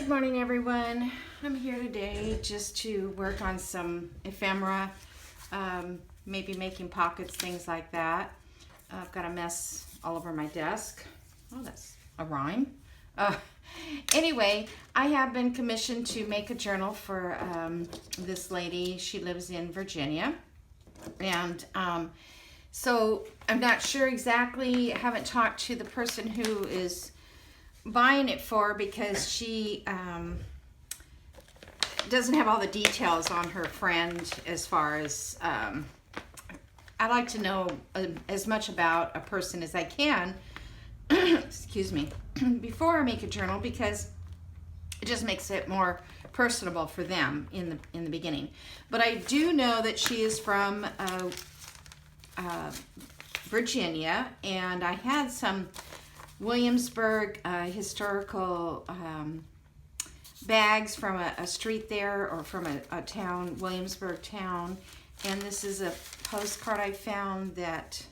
Good morning, everyone. I'm here today just to work on some ephemera, maybe making pockets, things like that. I've got a mess all over my desk. Oh, that's a rhyme. Uh, anyway, I have been commissioned to make a journal for this lady. She lives in Virginia. And so I'm not sure exactly, I haven't talked to the person who is buying it for because she doesn't have all the details on her friend as far as I like to know as much about a person as I can excuse me before I make a journal, because it just makes it more personable for them in the beginning. But I do know that she is from Virginia, and I had some Williamsburg historical bags from a street there, or from a town, Williamsburg town. And this is a postcard I found that,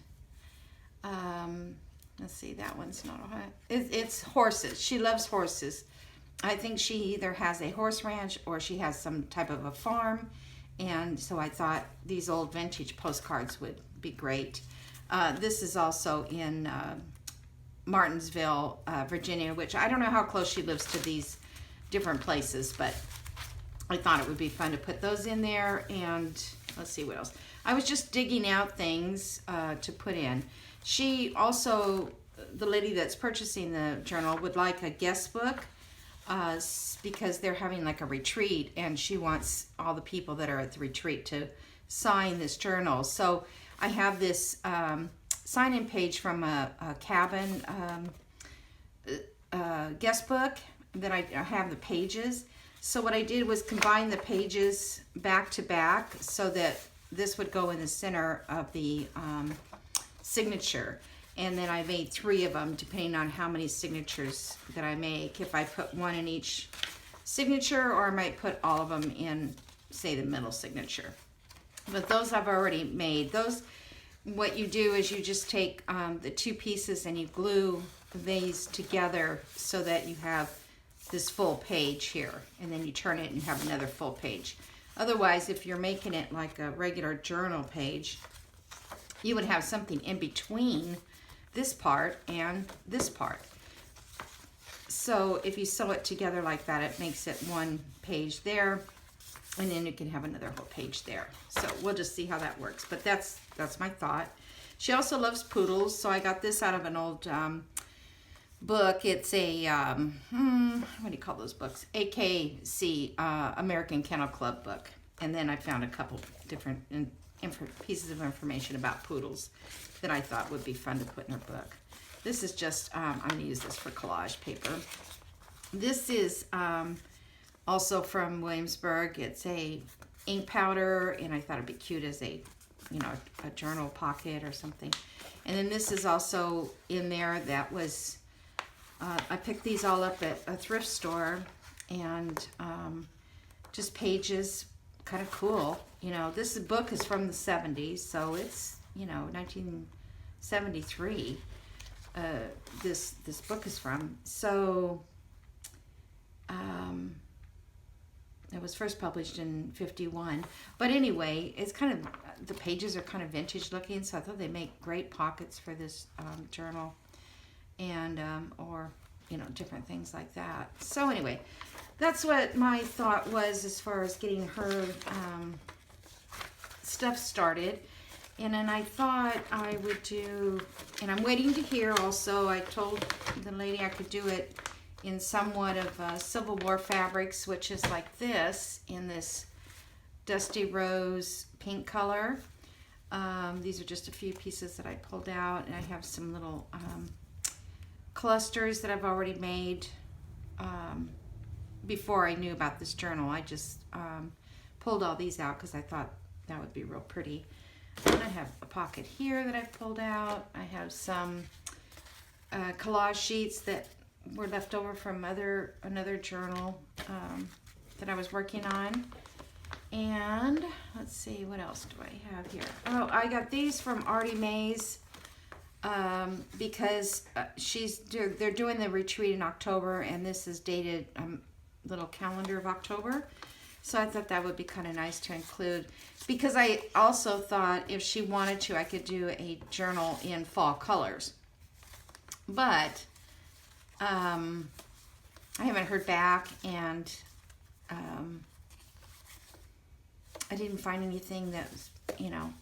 let's see, that one's not Ohio. It's horses. She loves horses. I think she either has a horse ranch or she has some type of a farm. And so I thought these old vintage postcards would be great. This is also in Martinsville, Virginia, which I don't know how close she lives to these different places, but I thought it would be fun to put those in there. And let's see what else. I was just digging out things to put in. She also, the lady that's purchasing the journal, would like a guest book because they're having like a retreat, and she wants all the people that are at the retreat to sign this journal. So I have this sign-in page from a cabin guest book that I have the pages. So what I did was combine the pages back to back so that this would go in the center of the signature. And then I made 3 of them depending on how many signatures that I make. If I put one in each signature, or I might put all of them in, say, the middle signature. But those I've already made. Those, what you do is you just take the 2 pieces and you glue these together so that you have this full page here, and then you turn it and you have another full page. Otherwise, if you're making it like a regular journal page, you would have something in between this part and this part. So if you sew it together like that, it makes it one page there, and then you can have another whole page there. So we'll just see how that works. But that's my thought. She also loves poodles, so I got this out of an old book. It's a what do you call those books? AKC, American Kennel Club book. And then I found a couple different pieces of information about poodles that I thought would be fun to put in her book. This is just I'm going to use this for collage paper. This is also from Williamsburg. It's a ink powder, and I thought it'd be cute as a a journal pocket or something. And then this is also in there. That was I picked these all up at a thrift store, and just pages, kind of cool. This book is from the 70s, so it's 1973. This book is from. So it was first published in 51. But anyway, it's kind of, the pages are kind of vintage looking, so I thought they'd make great pockets for this journal, and or different things like that. So anyway, that's what my thought was as far as getting her stuff started. And then I thought I would do, and I'm waiting to hear also, I told the lady I could do it in somewhat of Civil War fabrics, which is like this, in this dusty rose pink color. These are just a few pieces that I pulled out, and I have some little clusters that I've already made before I knew about this journal. I just pulled all these out because I thought that would be real pretty. And I have a pocket here that I've pulled out. I have some collage sheets that were left over from another journal that I was working on. And let's see, what else do I have here? Oh, I got these from Artie Mays because they're doing the retreat in October, and this is dated little calendar of October. So I thought that would be kind of nice to include, because I also thought if she wanted to, I could do a journal in fall colors. But I haven't heard back, and I didn't find anything that was, you know,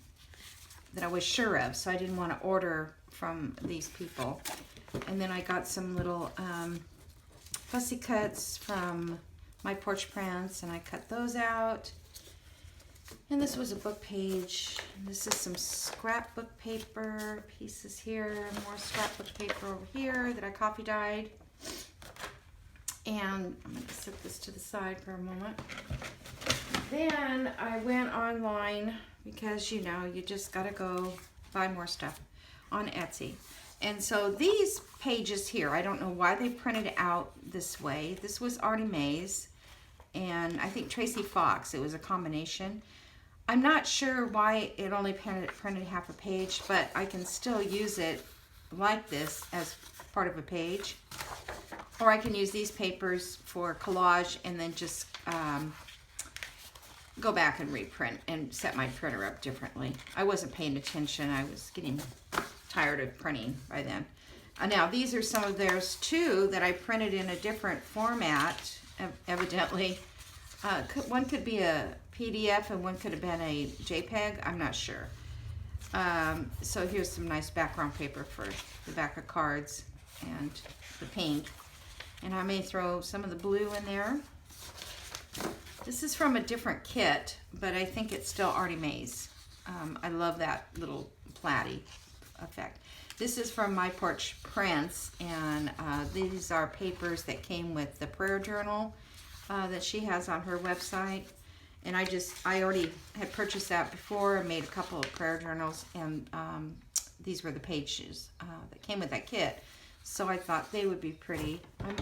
that I was sure of, so I didn't want to order from these people. And then I got some little fussy cuts from My Porch Prints, and I cut those out. And this was a book page. This is some scrapbook paper pieces here, more scrapbook paper over here that I copy dyed. And I'm going to set this to the side for a moment. Then I went online, because you know, you just gotta go buy more stuff on Etsy. And so these pages here, I don't know why they printed out this way. This was Artie Mays and I think Tracy Fox. It was a combination. I'm not sure why it only printed half a page, but I can still use it like this as part of a page. Or I can use these papers for collage and then just go back and reprint and set my printer up differently. I wasn't paying attention. I was getting tired of printing by then. Now these are some of theirs too that I printed in a different format, evidently. One could be a PDF and one could have been a JPEG. I'm not sure. So here's some nice background paper for the back of cards and the pink. And I may throw some of the blue in there. This is from a different kit, but I think it's still Artie Mays. I love that little platy effect. This is from My Porch Prints, and these are papers that came with the prayer journal that she has on her website. And I already had purchased that before and made a couple of prayer journals, and these were the pages that came with that kit. So I thought they would be pretty. I'm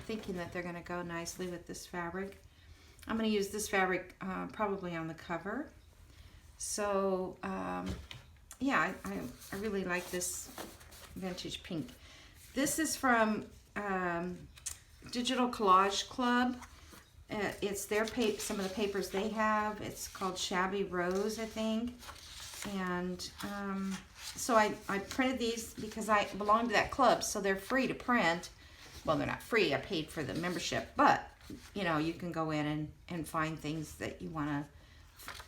thinking that they're gonna go nicely with this fabric. I'm going to use this fabric probably on the cover. So, yeah, I really like this vintage pink. This is from Digital Collage Club. It's their some of the papers they have. It's called Shabby Rose, I think. And so I printed these because I belong to that club, so they're free to print. Well, they're not free. I paid for the membership, but you know, you can go in and find things that you want to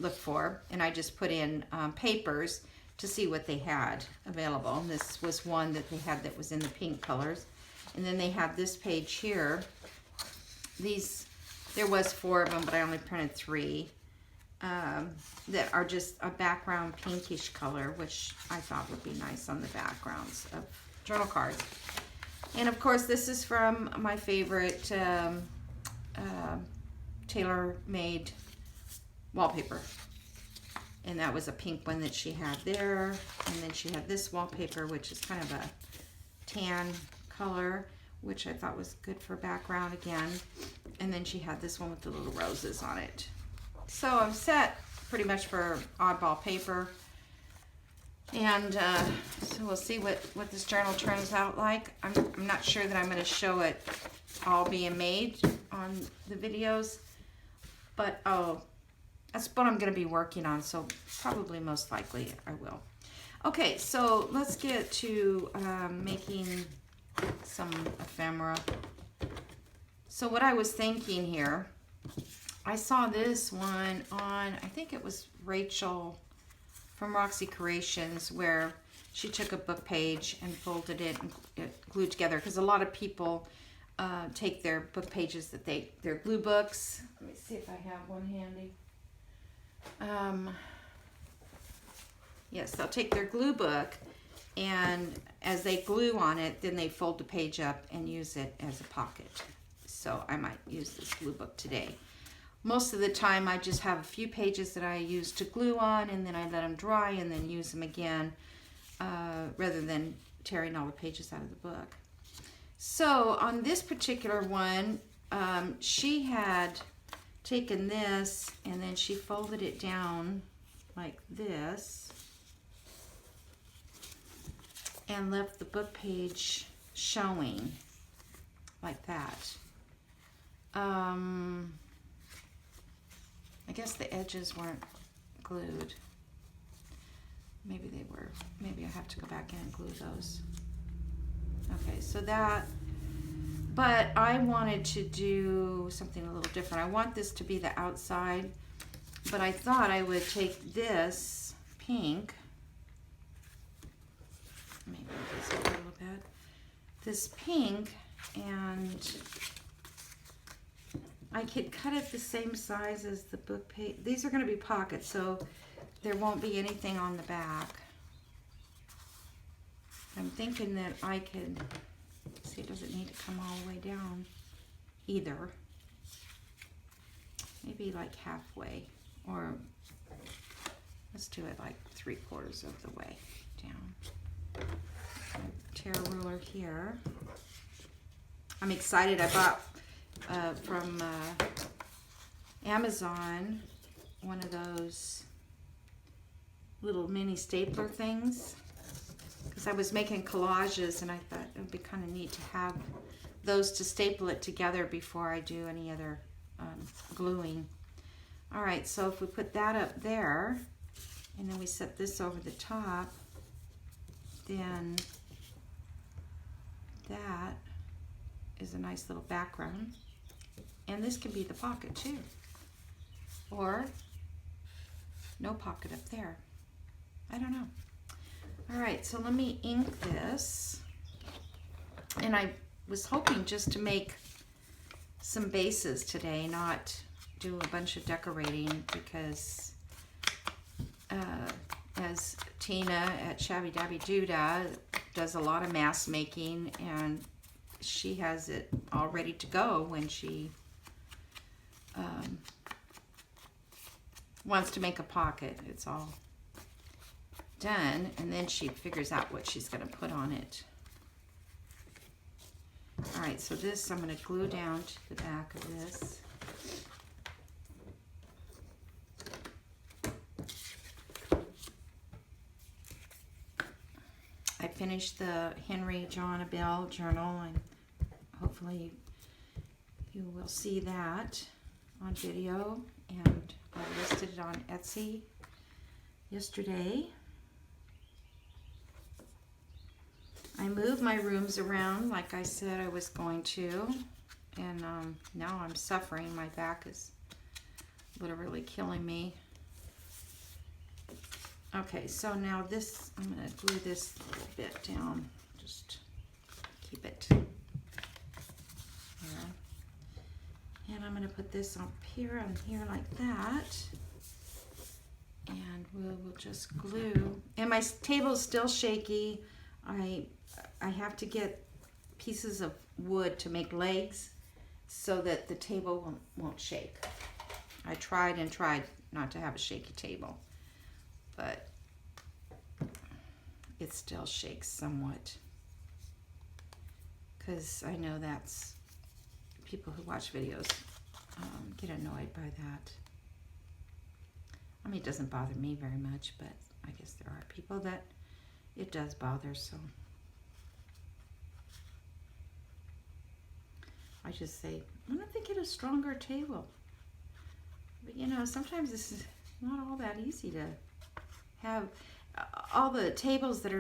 look for. And I just put in papers to see what they had available. And this was one that they had that was in the pink colors. And then they have this page here. There was 4 of them, but I only printed 3 that are just a background pinkish color, which I thought would be nice on the backgrounds of journal cards. And of course, this is from my favorite tailor-made wallpaper, and that was a pink one that she had there. And then she had this wallpaper, which is kind of a tan color, which I thought was good for background again. And then she had this one with the little roses on it. So I'm set pretty much for oddball paper. And so we'll see what this journal turns out like. I'm not sure that I'm going to show it all being made on the videos, but that's what I'm going to be working on, so probably most likely I will. Okay, so let's get to making some ephemera. So what I was thinking here, I saw this one on, I think it was Rachel from Roxy Creations, where she took a book page and folded it and glued together, because a lot of people take their book pages that they're glue books. Let me see if I have one handy. Yes, they'll take their glue book, and as they glue on it, then they fold the page up and use it as a pocket. So I might use this glue book today. Most of the time I just have a few pages that I use to glue on, and then I let them dry and then use them again, rather than tearing all the pages out of the book. So on this particular one, she had taken this and then she folded it down like this and left the book page showing like that. I guess the edges weren't glued. Maybe they were. Maybe I have to go back in and glue those. Okay, so that, but I wanted to do something a little different. I want this to be the outside, but I thought I would take this pink, maybe this a little bit, this pink, and I could cut it the same size as the book page. These are going to be pockets, so there won't be anything on the back. I'm thinking that I could, see, it doesn't need to come all the way down either. Maybe like halfway, or let's do it like 3/4 of the way down. Tear ruler here. I'm excited. I bought from Amazon one of those little mini stapler things, because I was making collages and I thought it would be kind of neat to have those to staple it together before I do any other gluing. All right, so if we put that up there and then we set this over the top, then that is a nice little background. And this can be the pocket too. Or no pocket up there. I don't know. All right, so let me ink this. And I was hoping just to make some bases today, not do a bunch of decorating, because as Tina at Shabby Dabby Doodah does a lot of mask making, and she has it all ready to go when she wants to make a pocket. It's all done, and then she figures out what she's going to put on it. All right, so this I'm going to glue down to the back of this. I finished the Henry John Abell journal, and hopefully you will see that on video, and I listed it on Etsy yesterday. I moved my rooms around like I said I was going to, and now I'm suffering. My back is literally killing me. Okay, so now this, I'm going to glue this a little bit down, just keep it here. And I'm going to put this up here on here like that, and we'll just glue. And my table's still shaky. I have to get pieces of wood to make legs so that the table won't shake. I tried and tried not to have a shaky table, but it still shakes somewhat, because I know that's, people who watch videos get annoyed by that. I mean, it doesn't bother me very much, but I guess there are people that it does bother, so I just say, why don't they get a stronger table? But you know, sometimes this is not all that easy to have. All the tables that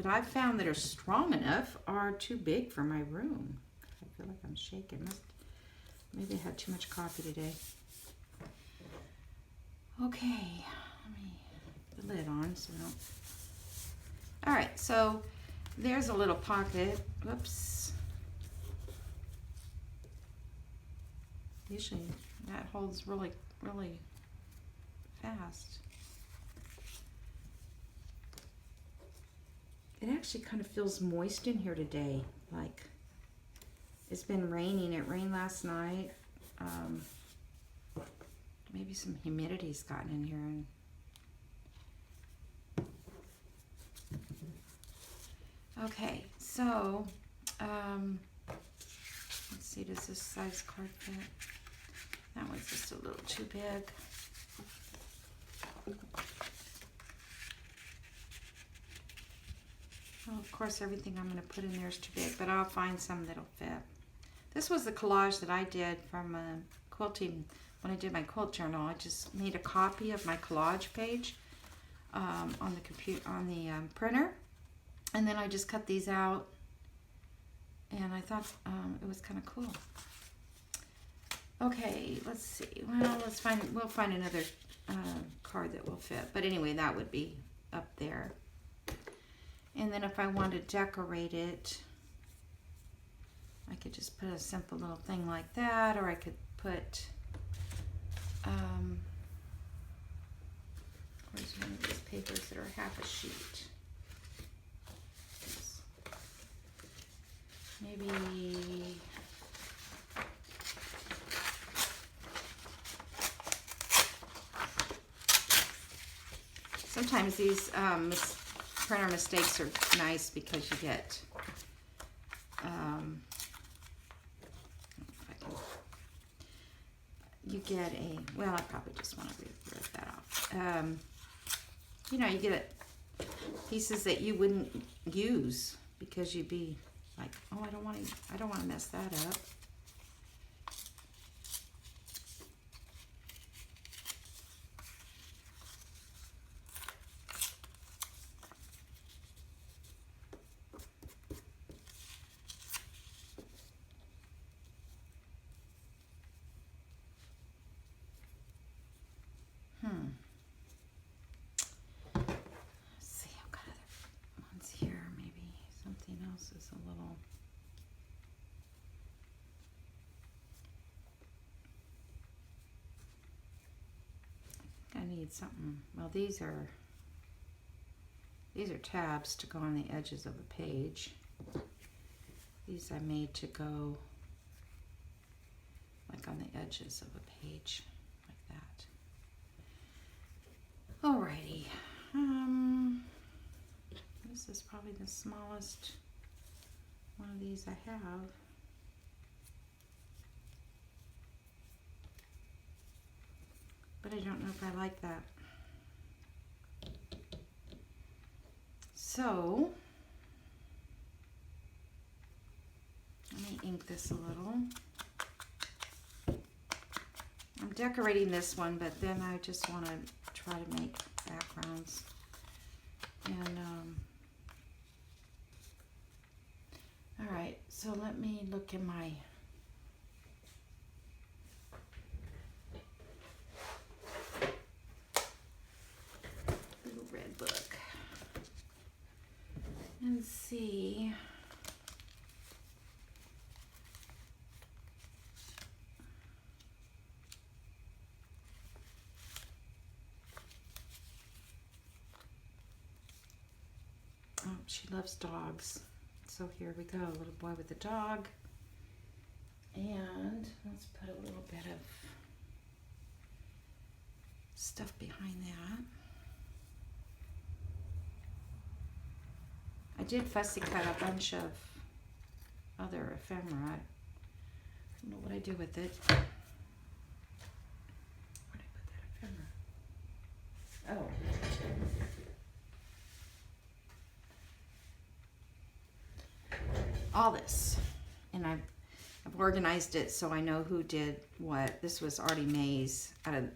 I've found that are strong enough are too big for my room. I feel like I'm shaking. Maybe I had too much coffee today. Okay, let me put the lid on so I don't. All right, so there's a little pocket. Whoops. Usually that holds really, really fast. It actually kind of feels moist in here today. Like it's been raining. It rained last night. Maybe some humidity's gotten in here. Okay, so let's see, does this size card fit? That one's just a little too big. Well, of course, everything I'm going to put in there is too big, but I'll find some that'll fit. This was the collage that I did from quilting. When I did my quilt journal, I just made a copy of my collage page on the printer, and then I just cut these out, and I thought it was kind of cool. Okay, let's see. Well, we'll find another card that will fit. But anyway, that would be up there. And then if I want to decorate it, I could just put a simple little thing like that, or I could put where's one of these papers that are half a sheet? Maybe sometimes these printer mistakes are nice because you get well, I probably just want to rip that off. You know, you get pieces that you wouldn't use because you'd be like, oh, I don't want to mess that up. Something. Well, these are tabs to go on the edges of a page. These I made to go like on the edges of a page, like that. Alrighty. This is probably the smallest one of these I have. But I don't know if I like that. So, let me ink this a little. I'm decorating this one, but then I just want to try to make backgrounds. And, all right, so let me look in my book and see. Oh, she loves dogs. So here we go, a little boy with a dog. And let's put a little bit of stuff behind that. I did fussy cut a bunch of other ephemera. I don't know what I do with it. Where did I put that ephemera? Oh. All this. And I've organized it so I know who did what. This was Artie Mays out of,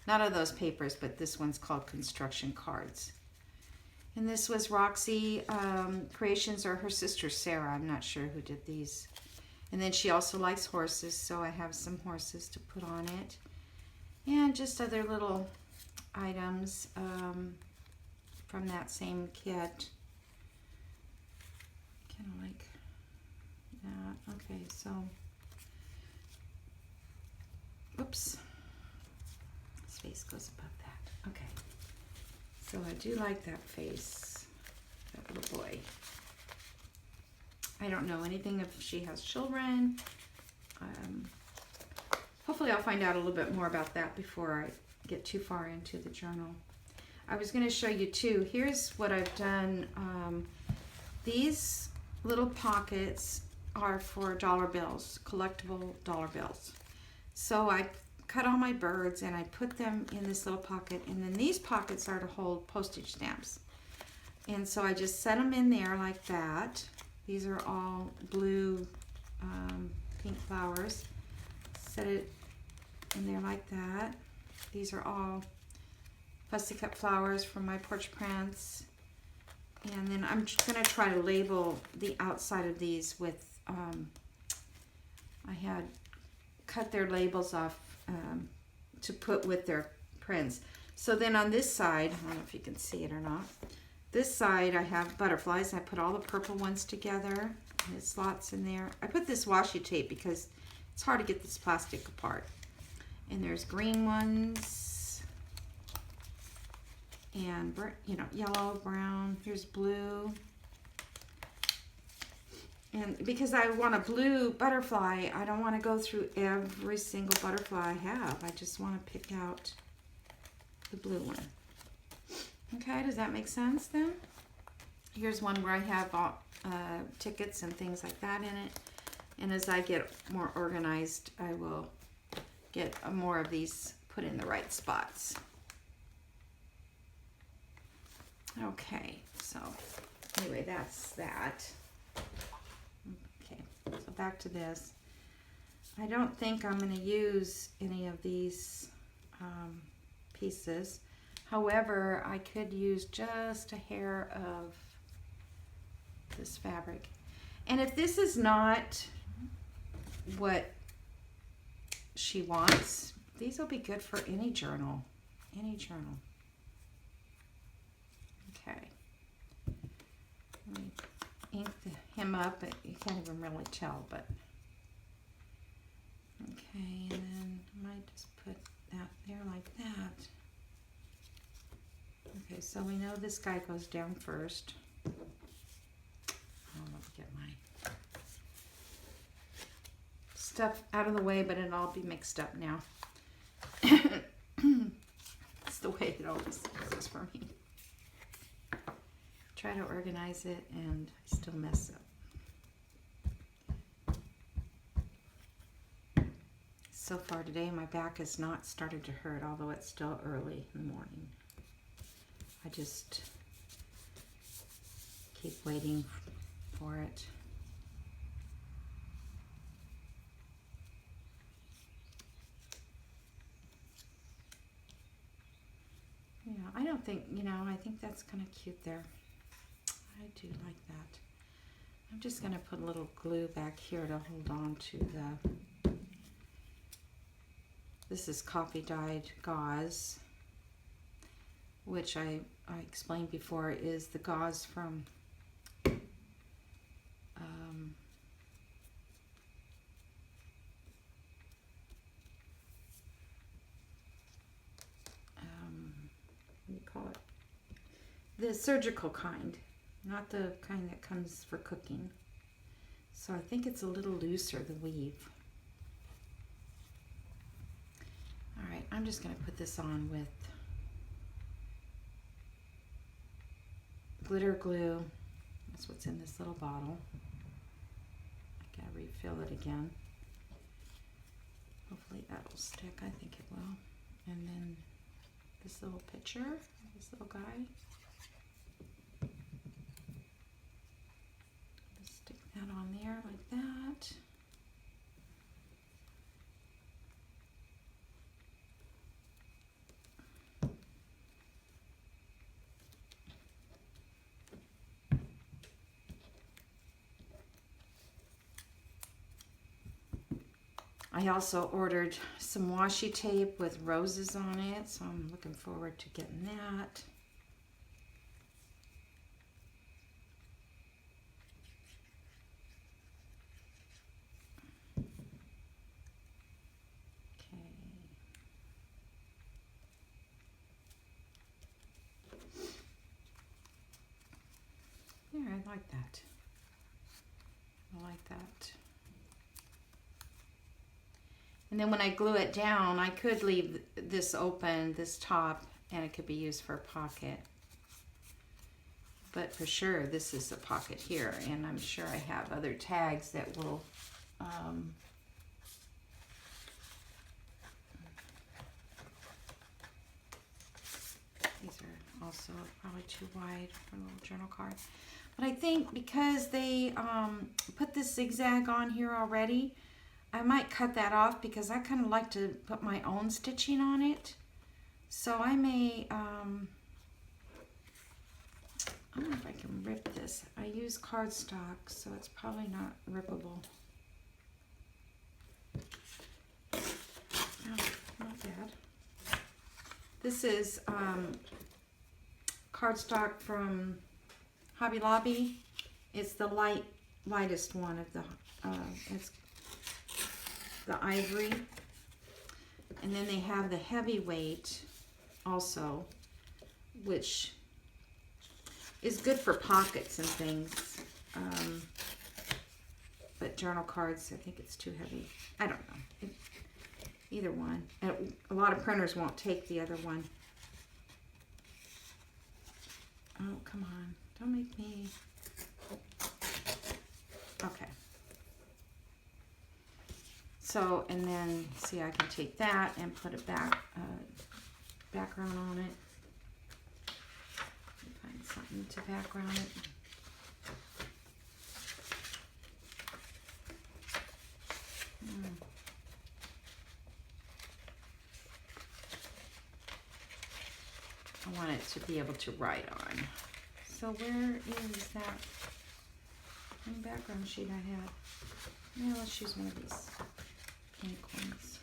not out of those papers, but this one's called Construction Cards. And this was Roxy Creations, or her sister Sarah. I'm not sure who did these. And then she also likes horses, so I have some horses to put on it. And just other little items from that same kit. Kind of like that. Okay, so, whoops. His face goes above that. Okay. So I do like that face, that little boy. I don't know anything if she has children. Hopefully I'll find out a little bit more about that before I get too far into the journal. I was going to show you too. Here's what I've done. These little pockets are for dollar bills, collectible dollar bills. So I cut all my birds and I put them in this little pocket, and then these pockets are to hold postage stamps. And so I just set them in there like that. These are all blue pink flowers. Set it in there like that. These are all fussy cut flowers from my porch plants. And then I'm just going to try to label the outside of these with, I had cut their labels off to put with their prints. So then on this side, I don't know if you can see it or not, this side I have butterflies. I put all the purple ones together, and it slots in there. I put this washi tape because it's hard to get this plastic apart. And there's green ones, and yellow, brown, here's blue. And because I want a blue butterfly, I don't want to go through every single butterfly I have. I just want to pick out the blue one. Okay, does that make sense then? Here's one where I have all, tickets and things like that in it. And as I get more organized, I will get more of these put in the right spots. Okay, so anyway, that's that. Okay, so back to this. I don't think I'm going to use any of these pieces. However, I could use just a hair of this fabric. And if this is not what she wants, these will be good for any journal. Any journal. Okay. Let me ink him up. You can't even really tell, but okay. And then I might just put that there like that. Okay, so we know this guy goes down first. I'll get my stuff out of the way, but it'll all be mixed up now. That's the way it always goes for me. Try to organize it and I still mess up. So far today, my back has not started to hurt, although it's still early in the morning. I just keep waiting for it. Yeah, I don't think, I think that's kind of cute there. I do like that. I'm just going to put a little glue back here to hold on to the, this is coffee dyed gauze, which I explained before is the gauze from what do you call it? The surgical kind, not the kind that comes for cooking. So I think it's a little looser, the weave. All right, I'm just going to put this on with glitter glue. That's what's in this little bottle. I gotta refill it again. Hopefully that'll stick. I think it will. And then this little picture, this little guy. Just stick that on there like that. I also ordered some washi tape with roses on it, so I'm looking forward to getting that. Okay. Yeah, I like that. I like that. And then when I glue it down, I could leave this open, this top, and it could be used for a pocket. But for sure, this is a pocket here, and I'm sure I have other tags that will these are all so probably too wide for a little journal card. But I think because they put this zigzag on here already, I might cut that off because I kind of like to put my own stitching on it. So I may, I don't know if I can rip this. I use cardstock, so it's probably not rippable. Oh, not bad. This is cardstock from Hobby Lobby. It's the lightest one of the, it's the ivory. And then they have the heavyweight also, which is good for pockets and things. But journal cards, I think it's too heavy. I don't know. Either one. And a lot of printers won't take the other one. Oh, come on. Don't make me... Okay. So, and then, see, I can take that and put a background on it. Find something to background it. I want it to be able to write on. So where is that background sheet I had? Yeah, let's use one of these pink ones.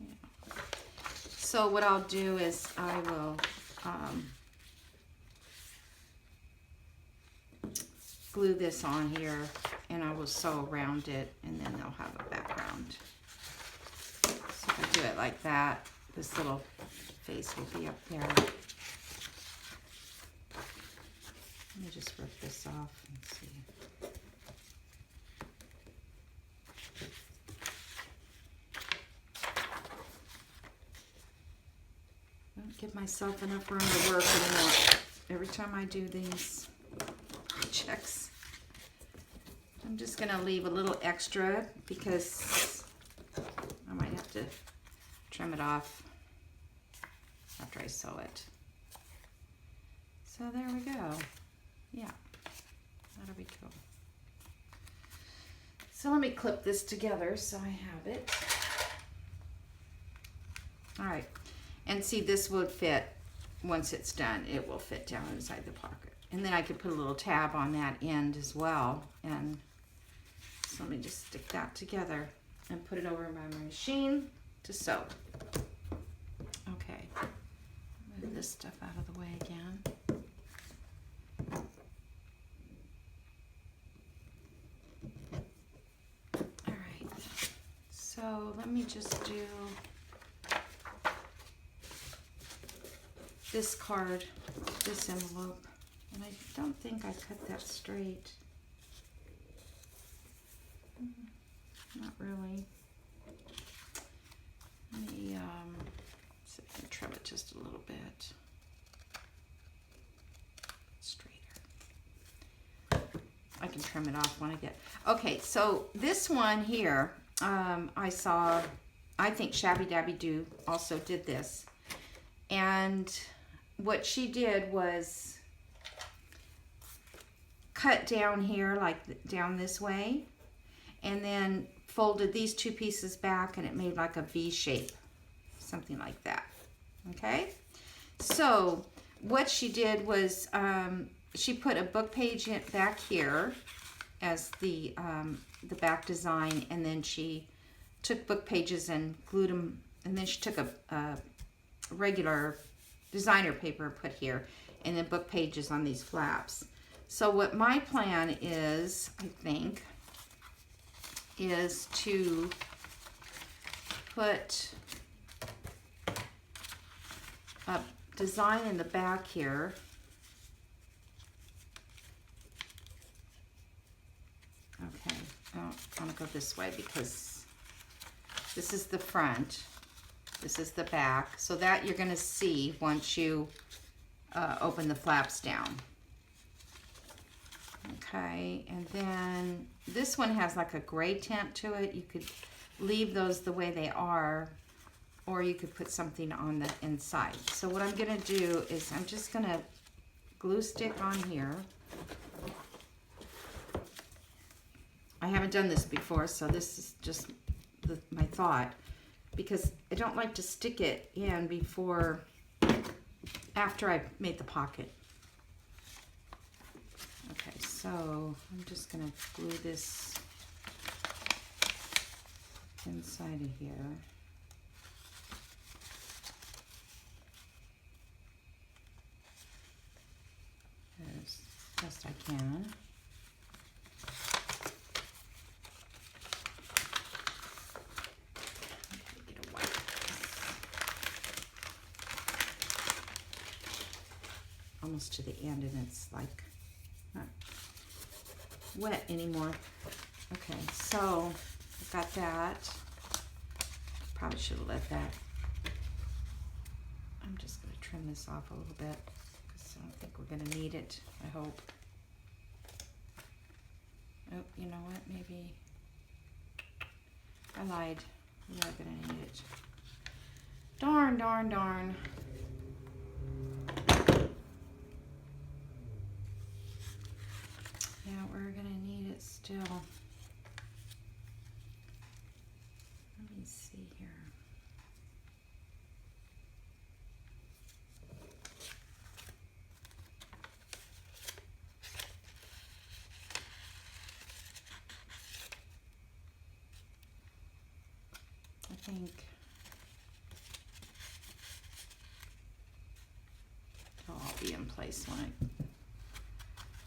Yeah. So what I'll do is I will glue this on here, and I will sew around it, and then they'll have a background. So if I do it like that, this little face will be up there. Let me just rip this off and see. Don't give myself enough room to work anymore. Every time I do these projects, I'm just going to leave a little extra because I might have to trim it off after I sew it. So there we go. Yeah, that'll be cool. So let me clip this together so I have it. All right, and see, this would fit once it's done. It will fit down inside the pocket. And then I could put a little tab on that end as well. And so let me just stick that together and put it over by my machine to sew. Okay, move this stuff out of the way again. All right, so let me just do this card, this envelope, and I don't think I cut that straight. Not really. Let me see if I can trim it just a little bit straighter. I can trim it off when I get. Okay, so this one here, I saw, I think Shabby Dabby Doo also did this. And what she did was cut down here, like down this way, and then folded these two pieces back, and it made like a V shape, something like that. Okay, so what she did was she put a book page back here as the back design, and then she took book pages and glued them, and then she took a regular designer paper and put here, and then book pages on these flaps. So what my plan is, I think, is to put a design in the back here. Okay, I want to go this way because this is the front, this is the back, so that you're going to see once you open the flaps down. Okay, and then this one has like a gray tint to it. You could leave those the way they are, or you could put something on the inside. So what I'm gonna do is I'm just gonna glue stick on here. I haven't done this before, so this is just my thought, because I don't like to stick it in after I've made the pocket. Okay, so I'm just gonna glue this inside of here. As best I can. Get a wipe. Almost to the end, and it's like not wet anymore. Okay, so I've got that. Probably should have let that. I'm just going to trim this off a little bit because I don't think we're going to need it, I hope. Oh, you know what? Maybe I lied. We are going to need it. Darn, darn, darn. Yeah, we're going to need it still. Let me see here. I think it'll all be in place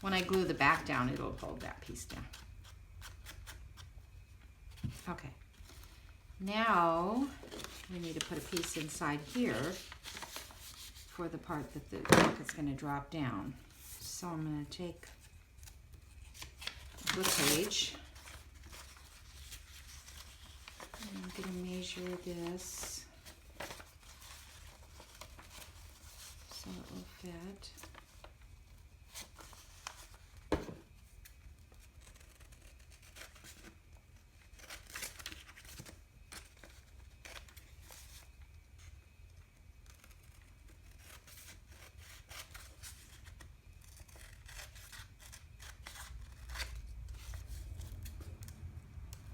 when I glue the back down. It'll hold that piece down. Okay. Now we need to put a piece inside here for the part that the pocket's going to drop down. So I'm going to take the page. I'm going to measure this so it will fit.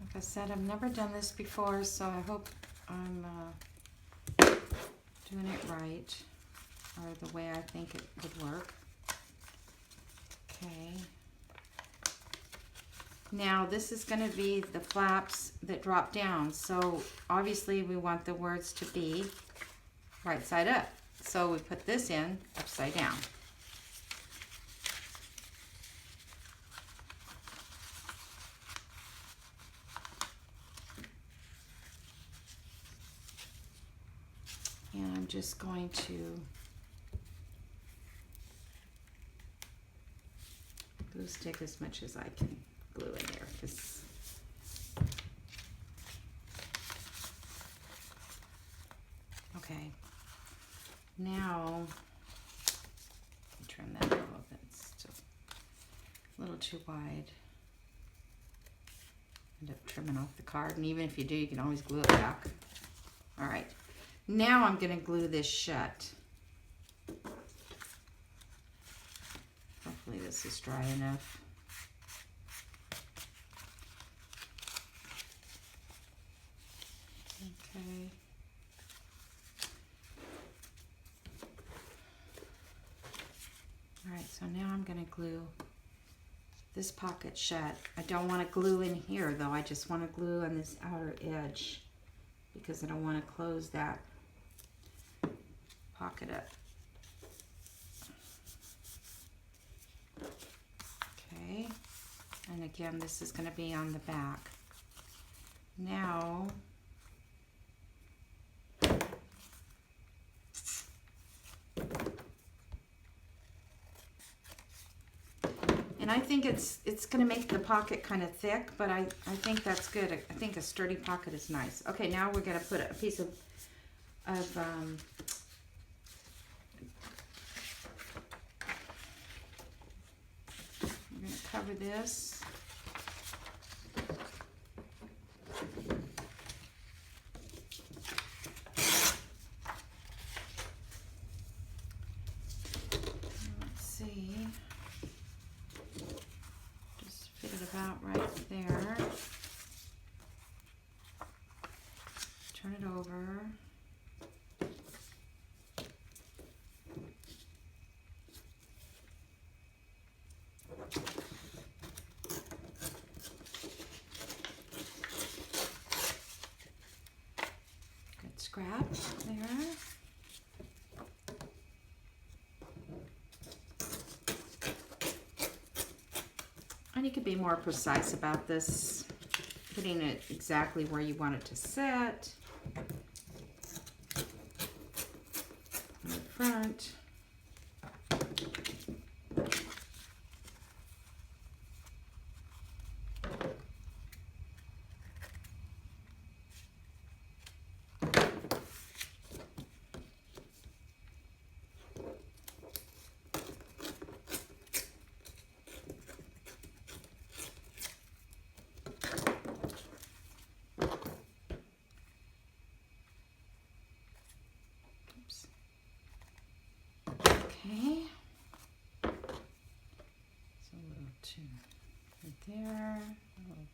Like I said, I've never done this before, so I hope I'm doing it right, or the way I think it would work. Okay. Now this is going to be the flaps that drop down, so obviously we want the words to be right side up. So we put this in upside down. And I'm just going to glue stick as much as I can glue in there, because okay. Now trim that a little bit. It's still a little too wide. End up trimming off the card, and even if you do, you can always glue it back. All right. Now I'm going to glue this shut. Hopefully this is dry enough. Okay. All right, so now I'm going to glue this pocket shut. I don't want to glue in here though. I just want to glue on this outer edge because I don't want to close that pocket up. Okay, and again, this is going to be on the back. Now, and I think it's going to make the pocket kind of thick, but I think that's good. I think a sturdy pocket is nice. Okay, now we're going to put a piece of we're going to cover this. scrap there. And you could be more precise about this, putting it exactly where you want it to sit. In the front. Okay, so a little two right there, a little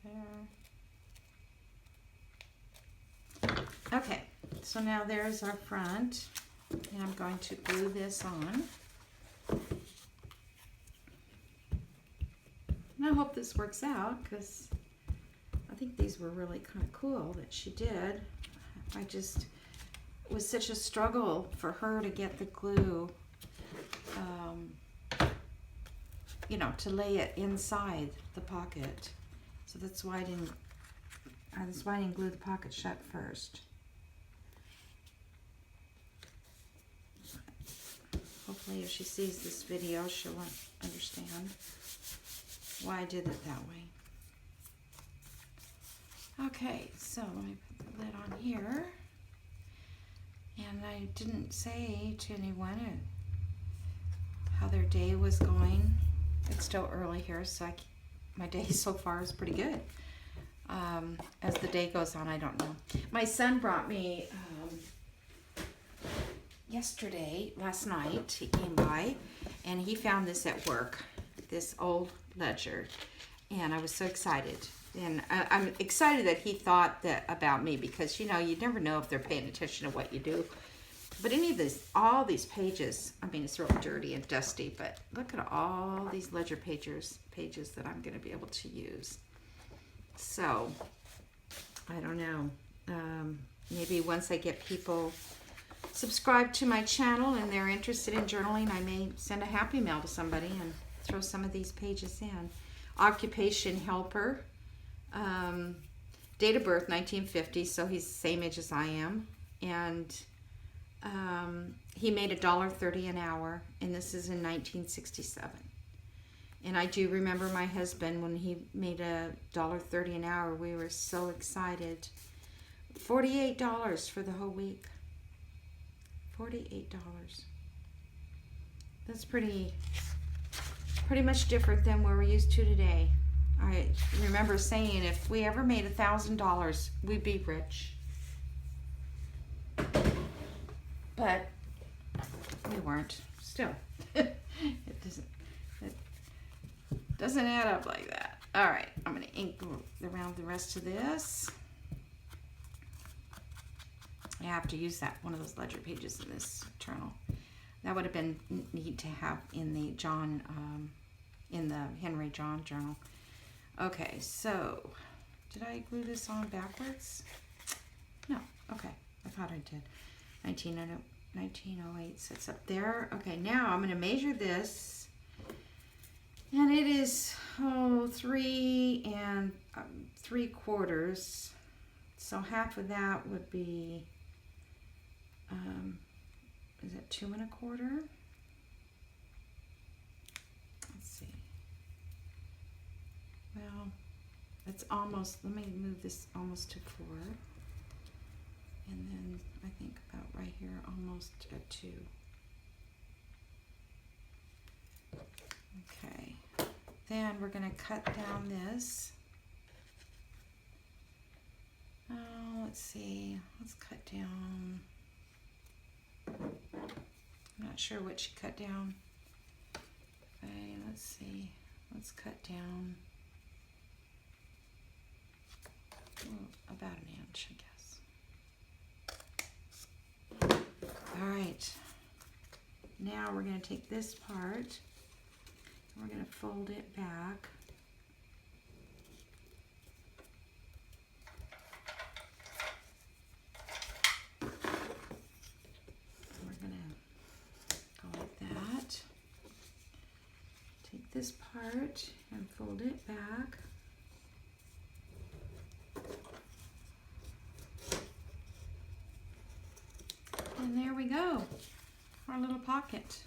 there. Okay, so now there's our front, and I'm going to glue this on. And I hope this works out, because I think these were really kind of cool that she did. It was such a struggle for her to get the glue, you know, to lay it inside the pocket. So that's why I didn't glue the pocket shut first. Hopefully if she sees this video, she'll understand why I did it that way. Okay, so let me put the lid on here. And I didn't say to anyone how their day was going. It's still early here, so my day so far is pretty good. As the day goes on, I don't know. My son brought me last night, he came by, and he found this at work, this old ledger, and I was so excited. And I'm excited that he thought that about me, because, you know, you never know if they're paying attention to what you do. But all these pages, I mean, it's real dirty and dusty, but look at all these ledger pages that I'm going to be able to use. So, I don't know. Maybe once I get people subscribed to my channel and they're interested in journaling, I may send a happy mail to somebody and throw some of these pages in. Occupation helper. Date of birth 1950, so he's the same age as I am, and he made $1.30 an hour, and this is in 1967. And I do remember my husband, when he made $1.30 an hour, we were so excited. $48 for the whole week. $48. That's pretty much different than what we're used to today. I remember saying if we ever made $1,000, we'd be rich. But we weren't. Still, it doesn't add up like that. All right, I'm going to ink around the rest of this. I have to use one of those ledger pages in this journal. That would have been neat to have in the in the Henry John journal. Okay, so did I glue this on backwards? No. Okay, I thought I did. 1908 sits up there. Okay, now I'm going to measure this, and it is 3 3/4. So half of that would be is it 2 1/4? Let's see. Well, it's almost, let me move this almost to 4. And then I think about right here, almost at 2. Okay. Then we're going to cut down this. Oh, let's see. Let's cut down. I'm not sure what she cut down. Okay, let's see. Let's cut down about an inch, I guess. All right. Now we're going to take this part and we're going to fold it back. this part and fold it back. And there we go, our little pocket.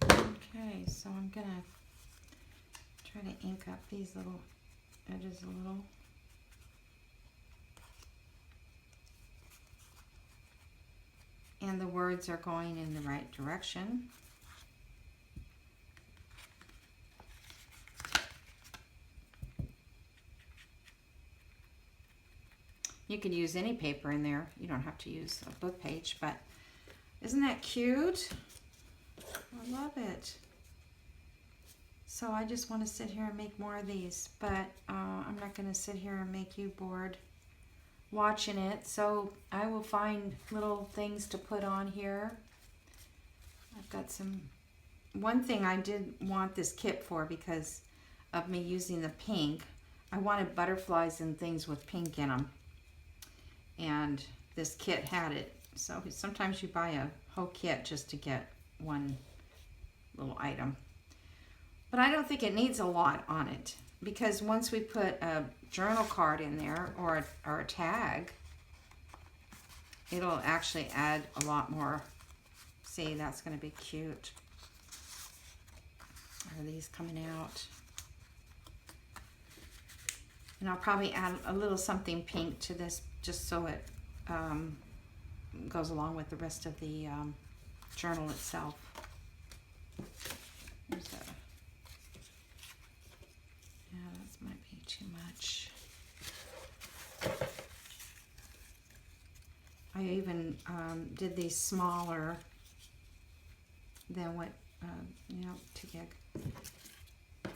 Okay, so I'm gonna try to ink up these little edges a little. And the words are going in the right direction. You could use any paper in there. You don't have to use a book page, but isn't that cute? I love it. So I just want to sit here and make more of these, but I'm not going to sit here and make you bored watching it. So I will find little things to put on here. I've got one thing I did want this kit for because of me using the pink. I wanted butterflies and things with pink in them. And this kit had it. So sometimes you buy a whole kit just to get one little item. But I don't think it needs a lot on it, because once we put a journal card in there or a tag, it'll actually add a lot more. See, that's going to be cute. Are these coming out? And I'll probably add a little something pink to this just so it goes along with the rest of the journal itself. Here's a, yeah, that might be too much. I even did these smaller than what, to get.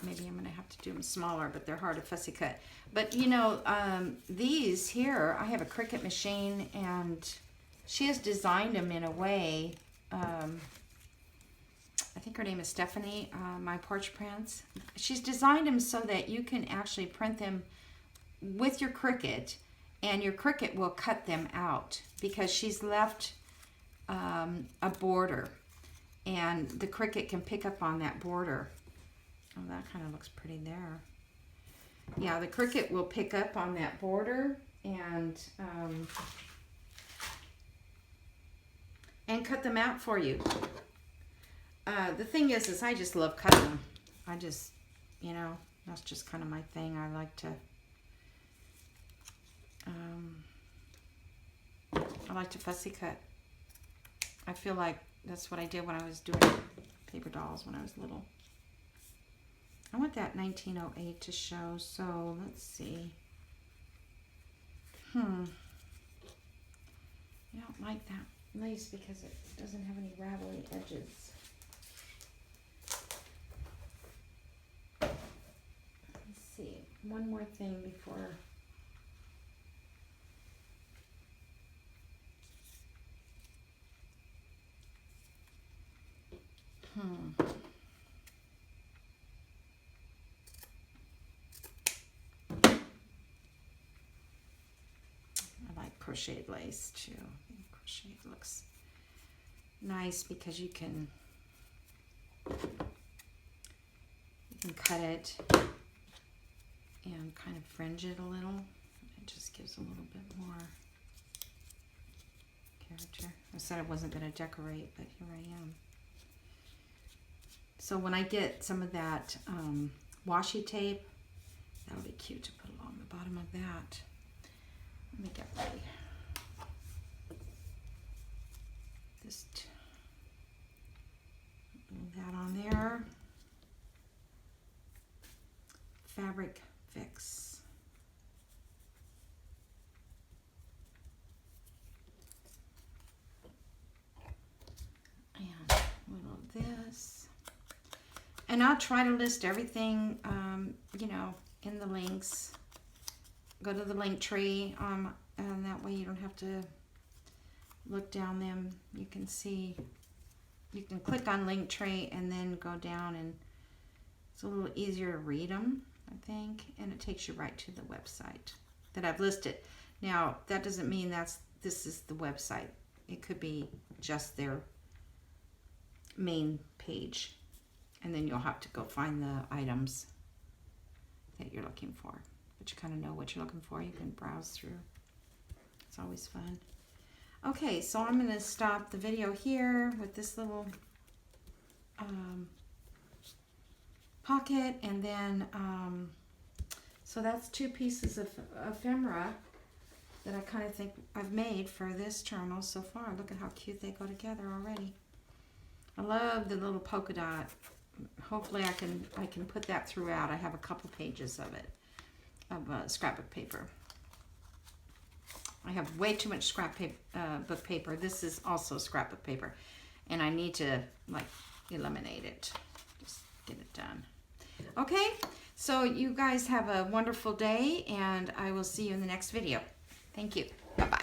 Maybe I'm going to have to do them smaller, but they're hard to fussy cut. But, these here, I have a Cricut machine, and she has designed them in a way. I think her name is Stephanie, My Porch Prints. She's designed them so that you can actually print them with your Cricut, and your Cricut will cut them out, because she's left a border, and the Cricut can pick up on that border. Oh, that kind of looks pretty there. Yeah, the Cricut will pick up on that border and cut them out for you. The thing is I just love cutting them. I just, that's just kind of my thing. I like to fussy cut. I feel like that's what I did when I was doing paper dolls when I was little. I want that 1908 to show, so let's see. I don't like that lace because it doesn't have any ravelly edges. Let's see, one more thing before. Crocheted lace too. Crochet looks nice because you can cut it and kind of fringe it a little. It just gives a little bit more character. I said I wasn't going to decorate, but here I am. So when I get some of that washi tape, that'll be cute to put along the bottom of that. Let me get ready. Just put that on there. Fabric Fix. And a little of this. And I'll try to list everything, in the links. Go to the link tree, and that way you don't have to look down them. You can see, you can click on link tree and then go down, and it's a little easier to read them, I think, and it takes you right to the website that I've listed. Now, that doesn't mean this is the website. It could be just their main page. And then you'll have to go find the items that you're looking for. But you kind of know what you're looking for. You can browse through. It's always fun. Okay, so I'm going to stop the video here with this little pocket, and then so that's 2 pieces of ephemera that I kind of think I've made for this journal so far. Look at how cute they go together already. I love the little polka dot. Hopefully I can put that throughout. I have a couple pages of it, of scrapbook paper. I have way too much scrapbook paper. This is also scrapbook paper, and I need to like eliminate it. Just get it done. Okay, so you guys have a wonderful day, and I will see you in the next video. Thank you. Bye-bye.